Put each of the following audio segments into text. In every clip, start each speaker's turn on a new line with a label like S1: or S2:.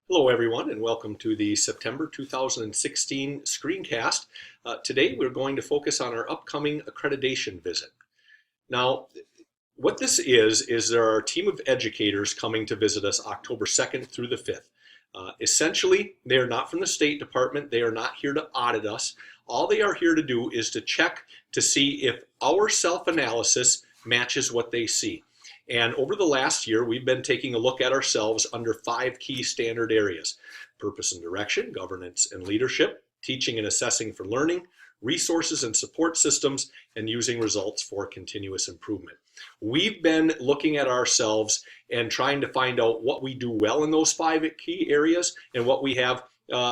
S1: Hello everyone and welcome to the September 2016 screencast. Today we're going to focus on our upcoming accreditation visit. Now, what this is there are a team of educators coming to visit us October 2nd through the 5th. Essentially, they are not from the State Department. They are not here to audit us. All they are here to do is to check to see if our self-analysis matches what they see. And over the last year, we've been taking a look at ourselves under 5 key standard areas: purpose and direction, governance and leadership, teaching and assessing for learning, resources and support systems, and using results for continuous improvement. We've been looking at ourselves and trying to find out what we do well in those 5 key areas and what we have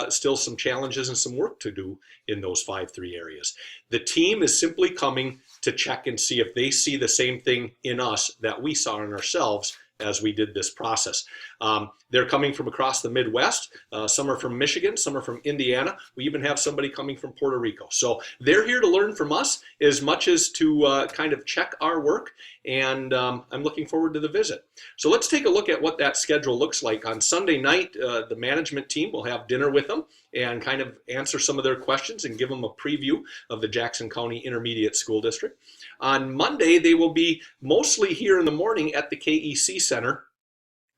S1: still some challenges and some work to do in those 5 areas. The team is simply coming to check and see if they see the same thing in us that we saw in ourselves as we did this process. They're coming from across the Midwest. Some are from Michigan, some are from Indiana. We even have somebody coming from Puerto Rico. So they're here to learn from us as much as to kind of check our work, and I'm looking forward to the visit. So let's take a look at what that schedule looks like. On Sunday night, the management team will have dinner with them and kind of answer some of their questions and give them a preview of the Jackson County Intermediate School District. On Monday, they will be mostly here in the morning at the KEC Center,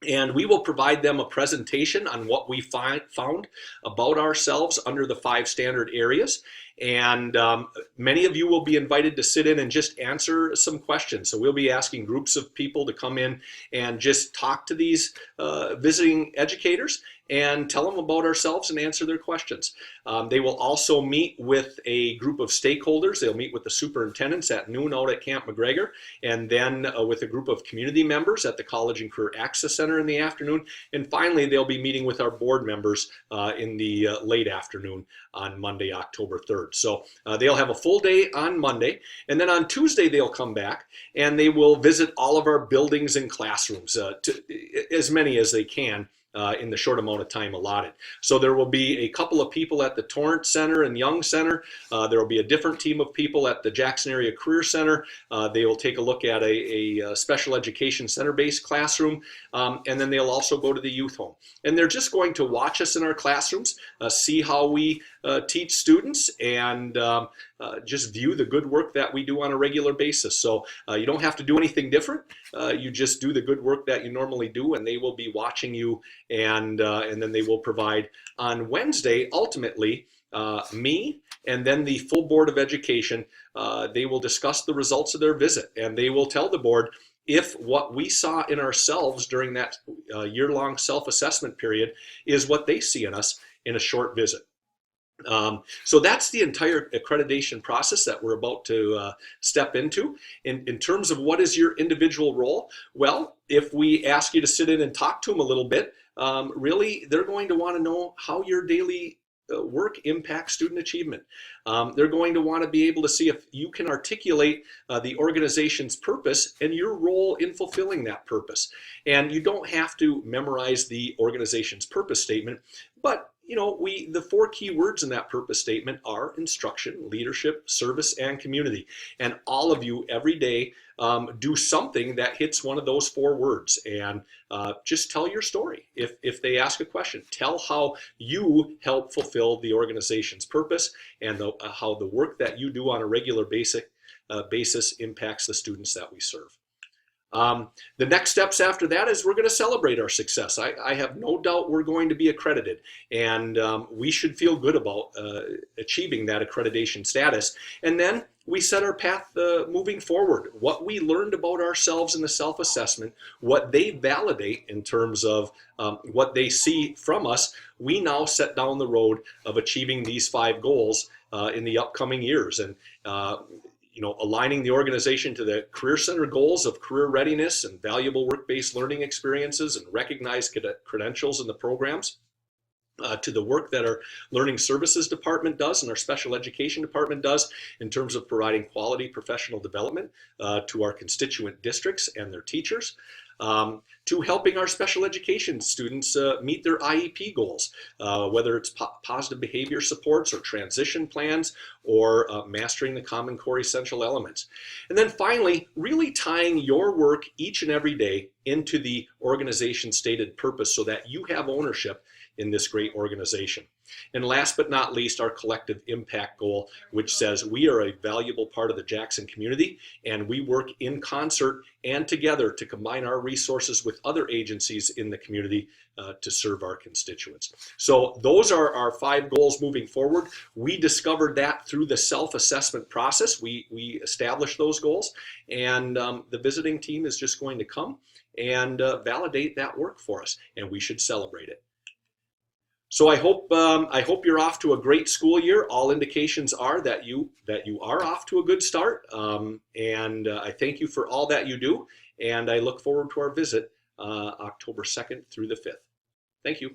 S1: and we will provide them a presentation on what we found about ourselves under the 5 standard areas. And many of you will be invited to sit in and just answer some questions. So we'll be asking groups of people to come in and just talk to these visiting educators and tell them about ourselves and answer their questions. They will also meet with a group of stakeholders. They'll meet with the superintendents at noon out at Camp McGregor, and then with a group of community members at the College and Career Access Center in the afternoon. And finally, they'll be meeting with our board members in the late afternoon on Monday, October 3rd. So they'll have a full day on Monday, and then on Tuesday they'll come back and they will visit all of our buildings and classrooms, as many as they can, in the short amount of time allotted. So there will be a couple of people at the Torrance Center and Young Center. There will be a different team of people at the Jackson Area Career Center. They will take a look at a special education center-based classroom, and then they'll also go to the youth home. And they're just going to watch us in our classrooms, see how we teach students, and just view the good work that we do on a regular basis. So you don't have to do anything different. You just do the good work that you normally do, and they will be watching you, and then they will provide on Wednesday, ultimately, me and then the full Board of Education. They will discuss the results of their visit, and they will tell the board if what we saw in ourselves during that year-long self-assessment period is what they see in us in a short visit. So that's the entire accreditation process that we're about to step into. In terms of what is your individual role, well, if we ask you to sit in and talk to them a little bit, really they're going to want to know how your daily work impacts student achievement. They're going to want to be able to see if you can articulate the organization's purpose and your role in fulfilling that purpose. And you don't have to memorize the organization's purpose statement, but the 4 key words in that purpose statement are instruction, leadership, service, and community. And all of you every day do something that hits one of those 4 words, and just tell your story. If they ask a question, tell how you help fulfill the organization's purpose and how the work that you do on a regular basis impacts the students that we serve. The next steps after that is we're going to celebrate our success. I have no doubt we're going to be accredited, and we should feel good about achieving that accreditation status. And then we set our path moving forward. What we learned about ourselves in the self-assessment, what they validate in terms of what they see from us, we now set down the road of achieving these 5 goals in the upcoming years. And aligning the organization to the Career Center goals of career readiness and valuable work-based learning experiences and recognized credentials in the programs, to the work that our Learning Services Department does and our Special Education Department does in terms of providing quality professional development to our constituent districts and their teachers. to helping our special education students meet their IEP goals, whether it's positive behavior supports or transition plans or mastering the Common Core essential elements. And then finally, really tying your work each and every day into the organization's stated purpose so that you have ownership in this great organization. And last but not least, our collective impact goal, which says we are a valuable part of the Jackson community and we work in concert and together to combine our resources with other agencies in the community to serve our constituents. So those are our 5 goals moving forward. We discovered that through the self-assessment process. We established those goals, and the visiting team is just going to come and validate that work for us, and we should celebrate it. So I hope you're off to a great school year. All indications are that you are off to a good start, and I thank you for all that you do. And I look forward to our visit October 2nd through the 5th. Thank you.